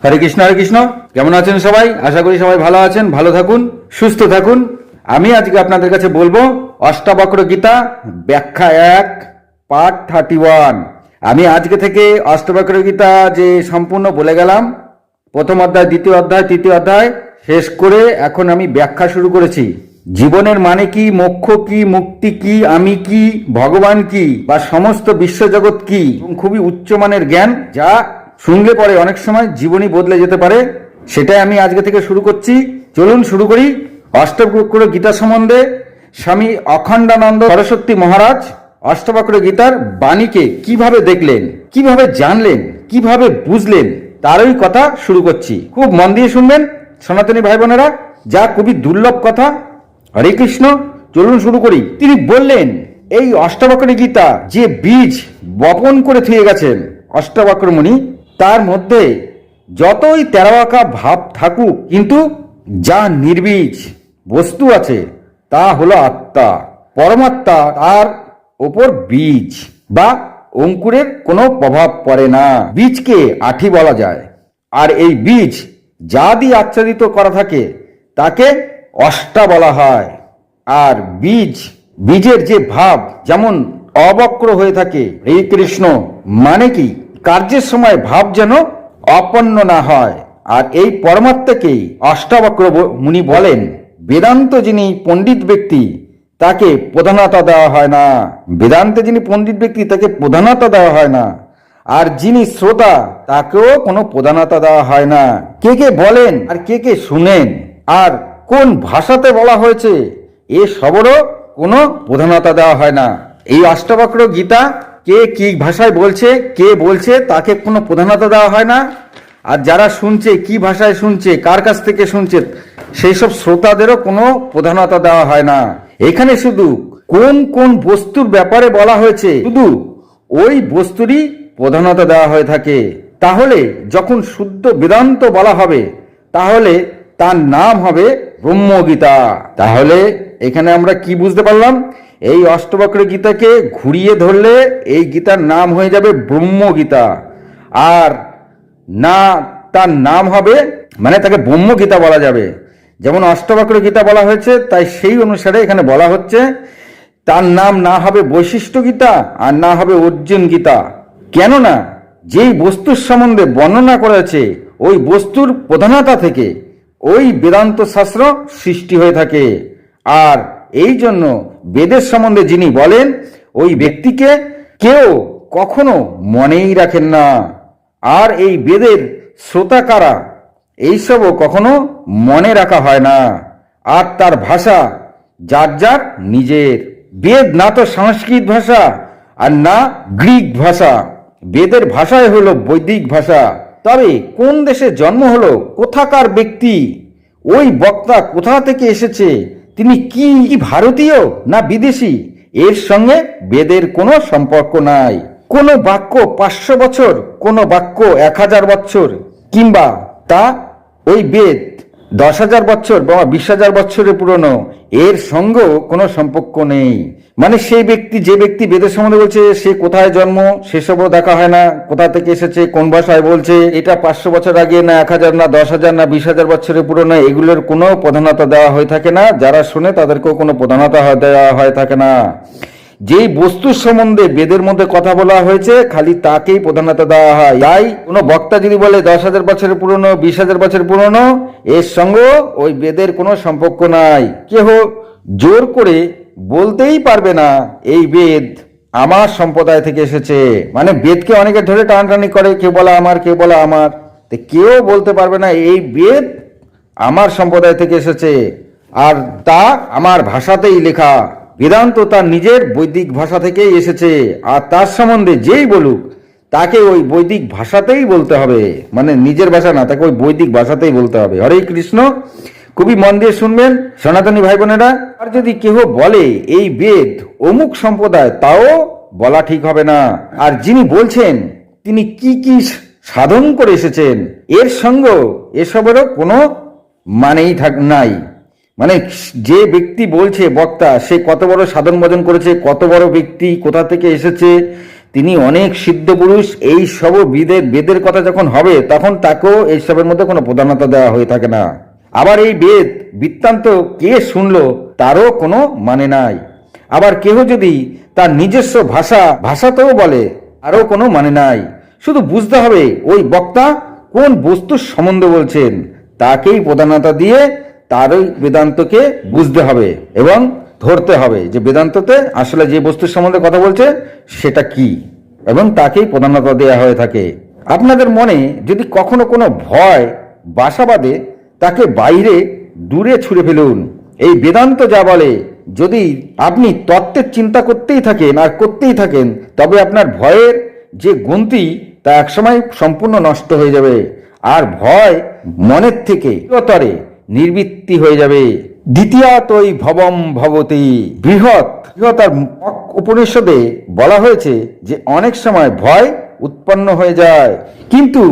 হরে কৃষ্ণ, হরে কৃষ্ণ। কেমন আছেন সবাই? আশা করি সবাই ভালো আছেন, ভালো থাকুন, সুস্থ থাকুন। আমি আজকে আপনাদের কাছে বলবো অষ্টাবক্র গীতা ব্যাখ্যা 1 পার্ট 31। আমি আজকে থেকে অষ্টাবক্র গীতা যে সম্পূর্ণ বলে গেলাম, প্রথম অধ্যায়, দ্বিতীয় অধ্যায়, তৃতীয় অধ্যায় শেষ করে এখন আমি ব্যাখ্যা শুরু করেছি। জীবনের মানে কি, মোক্ষ কি, মুক্তি কি, আমি কি, ভগবান কি, বা সমস্ত বিশ্বজগৎ কি, খুবই উচ্চমানের জ্ঞান, যা শুনলে পরে অনেক সময় জীবনই বদলে যেতে পারে। সেটাই আমি আজকে থেকে শুরু করছি। চলুন শুরু করি। অষ্টাবক্র গীতা সম্বন্ধে স্বামী অখণ্ডানন্দ সরস্বতী মহারাজ অষ্টাবক্র গীতার বাণীকে কিভাবে দেখলেন, কিভাবে জানলেন, কিভাবে বুঝলেন, তারই কথা শুরু করছি। খুব মন দিয়ে শুনবেন সনাতনী ভাই বোনেরা, যা খুবই দুর্লভ কথা। হরে কৃষ্ণ। চলুন শুরু করি। তিনি বললেন, এই অষ্টাবক্র গীতা যে বীজ বপন করে থুয়ে গেছেন অষ্টাবক্র মুনি, তার মধ্যে যতই তেরাবাঁকা ভাব থাকুক, কিন্তু যা নির্বীজ বস্তু আছে তা হলো আত্মা, পরমাত্মা। তার ওপর বীজ বা অঙ্কুরের কোনো প্রভাব পড়ে না। বীজকে আঠি বলা যায়। আর এই বীজ যা দিয়ে আচ্ছাদিত করা থাকে তাকে অষ্টা বলা হয়। আর বীজের যে ভাব যেমন অবক্র হয়ে থাকে, এই কৃষ্ণ মানে কি, কার্যের সময় ভাব যেন অপন্ন না হয়। আর এই পরমাত্মাকেই অষ্টাবক্র মুনি বলেন। বেদান্ত যিনি পণ্ডিত ব্যক্তি তাকে প্রধানতা দেওয়া হয় না। বেদান্তে যিনি পণ্ডিত ব্যক্তি তাকে প্রধানতা দেওয়া হয় না। আর যিনি শ্রোতা তাকেও কোনো প্রধানতা দেওয়া হয় না। কে কে বলেন আর কে কে শুনেন আর কোন ভাষাতে বলা হয়েছে এ সবরও কোনো প্রধানতা দেওয়া হয় না। এই অষ্টাবক্র গীতা কে কি ভাষায় বলছে, কে বলছে, তাকে কোনো প্রধানতা দেওয়া হয় না। আর যারা শুনছে, কি ভাষায় শুনছে, কার কাছ থেকে শুনছে, সেই সব শ্রোতাদেরও কোনো প্রধানতা দেওয়া হয় না। এখানে শুধু কোন কোন বস্তুর ব্যাপারে বলা হয়েছে শুধু ওই বস্তুরই প্রধানতা দেওয়া হয়ে থাকে। তাহলে যখন শুদ্ধ বেদান্ত বলা হবে তাহলে তার নাম হবে ব্রহ্মগীতা। তাহলে এখানে আমরা কি বুঝতে পারলাম? এই অষ্টাবক্র গীতাকে ঘুরিয়ে ধরলে এই গীতার নাম হয়ে যাবে ব্রহ্মগীতা। আর না, তার নাম হবে মানে তাকে ব্রহ্মগীতা বলা যাবে। যেমন অষ্টাবক্র গীতা বলা হয়েছে, তাই সেই অনুসারে এখানে বলা হচ্ছে তার নাম না হবে বৈশিষ্ট্য গীতা আর না হবে অর্জুন গীতা। কেননা যেই বস্তুর সম্বন্ধে বর্ণনা করেছে ওই বস্তুর প্রধানতা থেকে ওই বেদান্ত শাস্ত্র সৃষ্টি হয়ে থাকে। আর এই জন্য বেদের সম্বন্ধে যিনি বলেন ওই ব্যক্তিকে কেউ কখনো মনেই রাখেন না। আর এই বেদের শ্রোতা কারা এইসবও কখনো মনে রাখা হয় না। আর তার ভাষা যার যার নিজের। বেদ না তো সংস্কৃত ভাষা আর না গ্রিক ভাষা। বেদের ভাষায় হলো বৈদিক ভাষা। তবে কোন দেশে জন্ম হলো, কোথাকার ব্যক্তি, ওই বক্তা কোথা থেকে এসেছে, তিনি কি ভারতীয় না বিদেশি, এর সঙ্গে বেদের কোনো সম্পর্ক নাই। কোনো বাক্য 500 বছর, কোনো বাক্য 1000 বছর, কিংবা তা ওই বেদ 10,000 বছর বা 20,000 বছরের পুরনো, এর সঙ্গেও কোনো সম্পর্ক নেই। মানে সেই ব্যক্তি, যে ব্যক্তি বেদের সম্বন্ধে বলছে, সে কোথায় জন্ম সেসবও দেখা হয় না। কোথা থেকে এসেছে, কোন ভাষায় বলছে, এটা 500 বছর আগে না 1000 না 10,000 না 20,000 বছরের পুরনো, এগুলোর কোনো প্রধানতা দেওয়া হয়ে থাকে না। যারা শুনে তাদেরকেও কোনো প্রধানতা দেওয়া হয়ে থাকে না। যেই বস্তুর সম্বন্ধে বেদের মধ্যে কথা বলা হয়েছে খালি তাকেই প্রধানতা দেওয়া হয়। তাই কোনো বক্তা যদি বলে 10,000 বছরের পুরনো, 20,000 বছরের পুরনো, এর সঙ্গে ওই বেদের কোনো সম্পর্ক নাই। কেহ জোর করে বলতেই পারবে না এই বেদ আমার সম্প্রদায় থেকে এসেছে। মানে বেদকে অনেকে ধরে টানাটানি করে, কেউ বলা আমার, কেউ বলা আমার। তো কেউ বলতে পারবে না এই বেদ আমার সম্প্রদায় থেকে এসেছে আর তা আমার ভাষাতেই লেখা। বেদান্ত তার নিজের বৈদিক ভাষা থেকেই এসেছে। আর তার সম্বন্ধে যেই বলুক তাকে ওই বৈদিক ভাষাতেই বলতে হবে। মানে নিজের ভাষা না, তাকে ওই বৈদিক ভাষাতেই বলতে হবে। হরে কৃষ্ণ। খুবই মন দিয়ে শুনবেন সনাতনী ভাই বোনেরা। আর যদি কেহ বলে এই বেদ অমুক সম্প্রদায়, তাও বলা ঠিক হবে না। আর যিনি বলছেন তিনি কি কি সাধন করে এসেছেন, এর সঙ্গে এসবেরও কোনো মানেই নাই। মানে যে ব্যক্তি বলছে বক্তা, সে কত বড় সাধন ভজন করেছে, কত বড় ব্যক্তি, কোথা থেকে এসেছে, তিনি অনেক সিদ্ধ পুরুষ, এই সব বেদের কথা যখন হবে তখন তাকেও এইসবের মধ্যে কোনো প্রধানতা দেওয়া হয়ে থাকে না। আবার এই বেদ বৃত্তান্ত কে শুনলো তারও কোনো মানে নাই। আবার কেহ যদি তার নিজস্ব ভাষাতেও বলে আরও কোনো মানে নাই। শুধু বুঝতে হবে ওই বক্তা কোন বস্তুর সম্বন্ধে বলছেন, তাকেই প্রধানতা দিয়ে তারই বেদান্তকে বুঝতে হবে এবং ধরতে হবে যে বেদান্ততে আসলে যে বস্তুর সম্বন্ধে কথা বলছে সেটা কি, এবং তাকেই প্রধানতা দেওয়া হয়ে থাকে। আপনাদের মনে যদি কখনো কোনো ভয় বাসা বাঁধে তাকে বাইরে দূরে ছুঁড়ে ফেলুন। এই বেদান্ত যা বলে যদি আপনি তত্ত্বের চিন্তা করতেই থাকেন আর করতেই থাকেন, তবে আপনার ভয়ের যে গন্তি তা একসময় সম্পূর্ণ নষ্ট হয়ে যাবে, আর ভয় মনের থেকে চিরতরে নিবৃত্তি হয়ে যাবে। দ্বিতীয়তই ভবম ভবতি বৃহৎ আর উপনিষদে বলা হয়েছে যে অনেক সময় ভয় উৎপন্ন হয়ে যায়, কিন্তু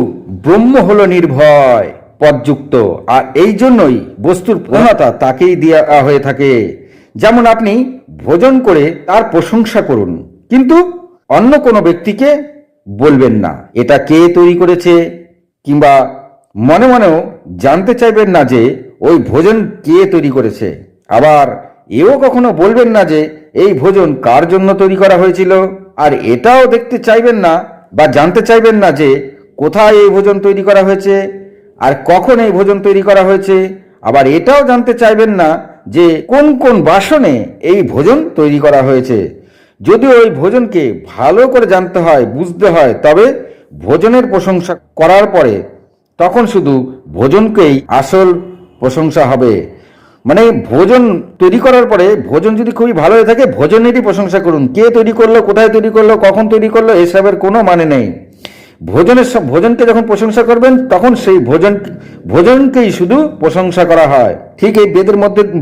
ব্রহ্ম হলো নির্ভয় পদযুক্ত, আর এই জন্যই বস্তুর প্রধানতা তাকেই দেওয়া হয়ে থাকে। যেমন আপনি ভোজন করে তার প্রশংসা করুন, কিন্তু অন্য কোনো ব্যক্তিকে বলবেন না এটা কে তৈরি করেছে, কিংবা মনে মনেও জানতে চাইবেন না যে ওই ভোজন কে তৈরি করেছে। আবার এও কখনো বলবেন না যে এই ভোজন কার জন্য তৈরি করা হয়েছিল, আর এটাও দেখতে চাইবেন না বা জানতে চাইবেন না যে কোথায় এই ভোজন তৈরি করা হয়েছে আর কখন এই ভোজন তৈরি করা হয়েছে। আবার এটাও জানতে চাইবেন না যে কোন কোন বাসনে এই ভোজন তৈরি করা হয়েছে। যদি ওই ভোজনকে ভালো করে জানতে হয়, বুঝতে হয়, তবে ভোজনের প্রশংসা করার পরে তখন শুধু ভোজনকেই আসল প্রশংসা হবে। মানে ভোজন তৈরি করার পরে ভোজন যদি খুবই ভালো হয়ে থাকে ভোজনেরই প্রশংসা করুন। কে তৈরি করলো, কোথায় তৈরি করলো, কখন তৈরি করলো, এসবের কোনো মানে নেই। ভোজনকে যখন প্রশংসা করবেন তখন সেই ভোজনকেই শুধু প্রশংসা করা হয়। ঠিক এই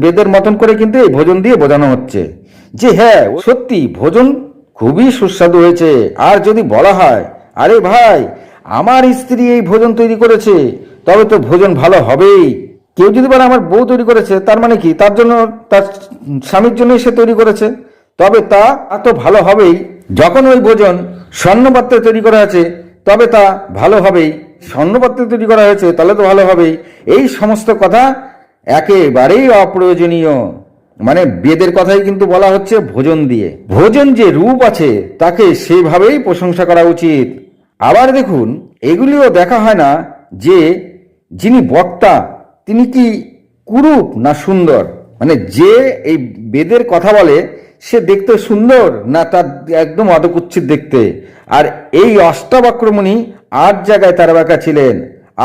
বেদের মতন করে কিন্তু এই ভোজন দিয়ে বোঝানো হচ্ছে যে হ্যাঁ সত্যি ভোজন খুবই সুস্বাদু হয়েছে। আর যদি বলা হয় আরে ভাই আমার স্ত্রী এই ভোজন তৈরি করেছে, তবে তো ভোজন ভালো হবেই। কেউ যদি বলে আমার বউ তৈরি করেছে, তার মানে কি তার জন্য, তার স্বামীর জন্যই সে তৈরি করেছে, তবে তা তো ভালো হবেই। যখন ওই ভোজন স্বর্ণপাত্রে তৈরি করা আছে তবে তা ভালো হবেই, স্বর্ণপাত্রে তৈরি করা হয়েছে তাহলে তো ভালো হবেই। এই সমস্ত কথা একেবারেই অপ্রয়োজনীয়। মানে বেদের কথাই কিন্তু বলা হচ্ছে ভোজন দিয়ে। ভোজন যে রূপ আছে তাকে সেভাবেই প্রশংসা করা উচিত। আবার দেখুন এগুলিও দেখা হয় না যে যিনি বক্তা তিনি কি কুরূপ না সুন্দর, মানে যে এই বেদের কথা বলে সে দেখতে সুন্দর না তার একদম অধকুচ্ছিত দেখতে। আর এই অষ্টাবক্রমণি 8 জায়গায় তার বাঁকা ছিলেন,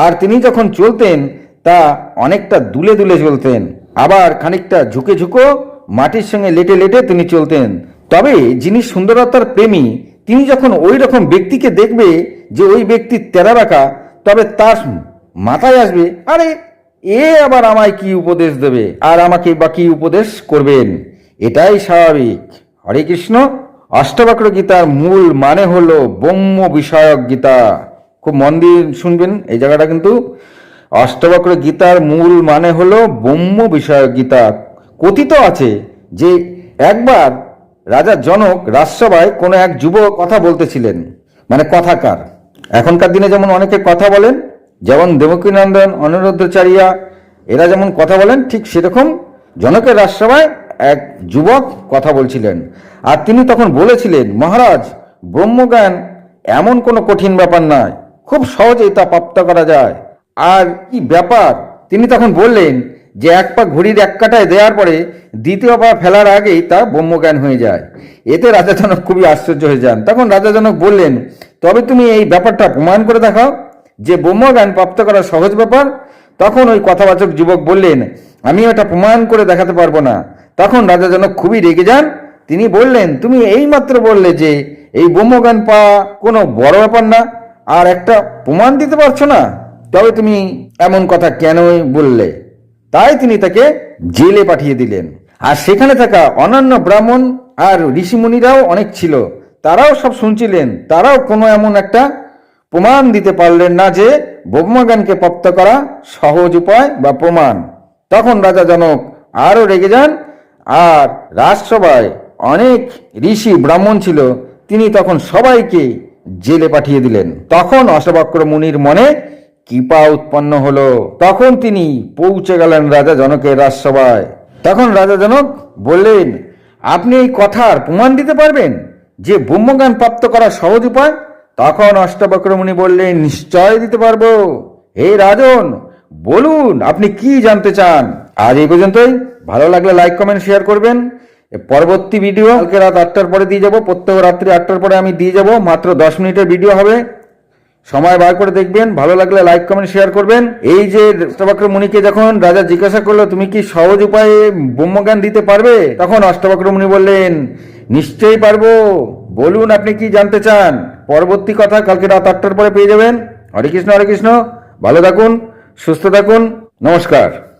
আর তিনি যখন চলতেন তা অনেকটা দুলে দুলে চলতেন, আবার খানিকটা ঝুঁকে ঝুঁকো মাটির সঙ্গে লেটে লেটে তিনি চলতেন। তবে যিনি সুন্দরতার প্রেমী তিনি যখন ওই রকম ব্যক্তিকে দেখবে যে ওই ব্যক্তি তেরা বাঁকা, তবে তার মাথায় আসবে আরে এ আবার আমায় কি উপদেশ দেবে আর আমাকে বা কি উপদেশ করবেন। এটাই স্বাভাবিক। হরে কৃষ্ণ। অষ্টাবক্র গীতার মূল মানে হলো ব্রহ্ম বিষয়ক গীতা। খুব মন দিয়ে শুনবেন এই জায়গাটা কিন্তু। অষ্টাবক্র গীতার মূল মানে হলো ব্রহ্ম বিষয়ক গীতা। কথিত আছে যে একবার রাজা জনক রাজসভায় কোনো এক যুবক কথা বলতেছিলেন, মানে কথাকার। এখনকার দিনে যেমন অনেকে কথা বলেন, যেমন দেবকীনন্দন, অনিরুদ্ধাচার্যা এরা যেমন কথা বলেন, ঠিক সেরকম জনকের রাজসভায় এক যুবক কথা বলছিলেন। আর তিনি তখন বলেছিলেন, মহারাজ ব্রহ্মজ্ঞান এমন কোনো কঠিন ব্যাপার নয়, খুব সহজেই তা প্রাপ্ত করা যায়। আর কি ব্যাপার? তিনি তখন বললেন যে এক পা ঘড়ির এক কাটায় দেওয়ার পরে দ্বিতীয় পা ফেলার আগেই তা ব্রহ্মজ্ঞান হয়ে যায়। এতে রাজা জনক খুবই আশ্চর্য হয়ে যান। তখন রাজা জনক বললেন, তবে তুমি এই ব্যাপারটা প্রমাণ করে দেখাও যে ব্রহ্মজ্ঞান প্রাপ্ত করা সহজ ব্যাপার। তখন ওই কথাবাচক যুবক বললেন, আমি এটা প্রমাণ করে দেখাতে পারবো না। তখন রাজা জনক খুবই রেগে যান। তিনি বললেন, তুমি এই মাত্র বললে যে এই ব্রহ্মজ্ঞান পাওয়া কোনো বড় ব্যাপার না, আর একটা প্রমাণ দিতে পারছো না, তবে তুমি এমন কথা কেনই বললে? তাই তিনি তাকে জেলে পাঠিয়ে দিলেন। আর সেখানে থাকা অন্যান্য ব্রাহ্মণ আর ঋষিমুনিরাও অনেক ছিল, তারাও সব শুনছিলেন। তারাও কোনো এমন একটা প্রমাণ দিতে পারলেন না যে ব্রহ্মজ্ঞানকে প্রাপ্ত করা সহজ উপায় বা প্রমাণ। তখন রাজা জনক আরো রেগে যান। আর রাজসভায় অনেক ঋষি ব্রাহ্মণ ছিল, তিনি তখন সবাইকে জেলে পাঠিয়ে দিলেন। তখন অষ্টবক্র মুনির মনে কৃপা উৎপন্ন হলো। তখন তিনি পৌঁছে গেলেন রাজা জনকের রাজসভায়। তখন রাজা জনক বললেন, আপনি এই কথার প্রমাণ দিতে পারবেন যে ব্রহ্মজ্ঞান প্রাপ্ত করার সহজ উপায়? তখন অষ্টবক্র মুনি বললেন, নিশ্চয় দিতে পারবো। হে রাজন, বলুন আপনি কি জানতে চান। আজ এই পর্যন্তই। ভালো লাগলে লাইক কমেন্ট শেয়ার করবেন। পরবর্তী ভিডিও কালকে রাত 8টার পরে দিয়ে যাব। প্রত্যেক রাত্রি 8টার পরে আমি দিয়ে যাব। মাত্র 10 মিনিটের ভিডিও হবে। সময় বার করে দেখবেন। ভালো লাগলে লাইক কমেন্ট শেয়ার করবেন। এই যে অষ্টবক্র মুনিকে যখন রাজা জিজ্ঞাসা করলো, তুমি কি সহজ উপায়ে ব্রহ্মজ্ঞান দিতে পারবে? তখন অষ্টবক্র মুনি বললেন, নিশ্চয়ই পারবো। বলুন আপনি কি জানতে চান। পরবর্তী কথা কালকে রাত 8টার পরে পেয়ে যাবেন। হরে কৃষ্ণ, হরে কৃষ্ণ। ভালো থাকুন, সুস্থ থাকুন। নমস্কার।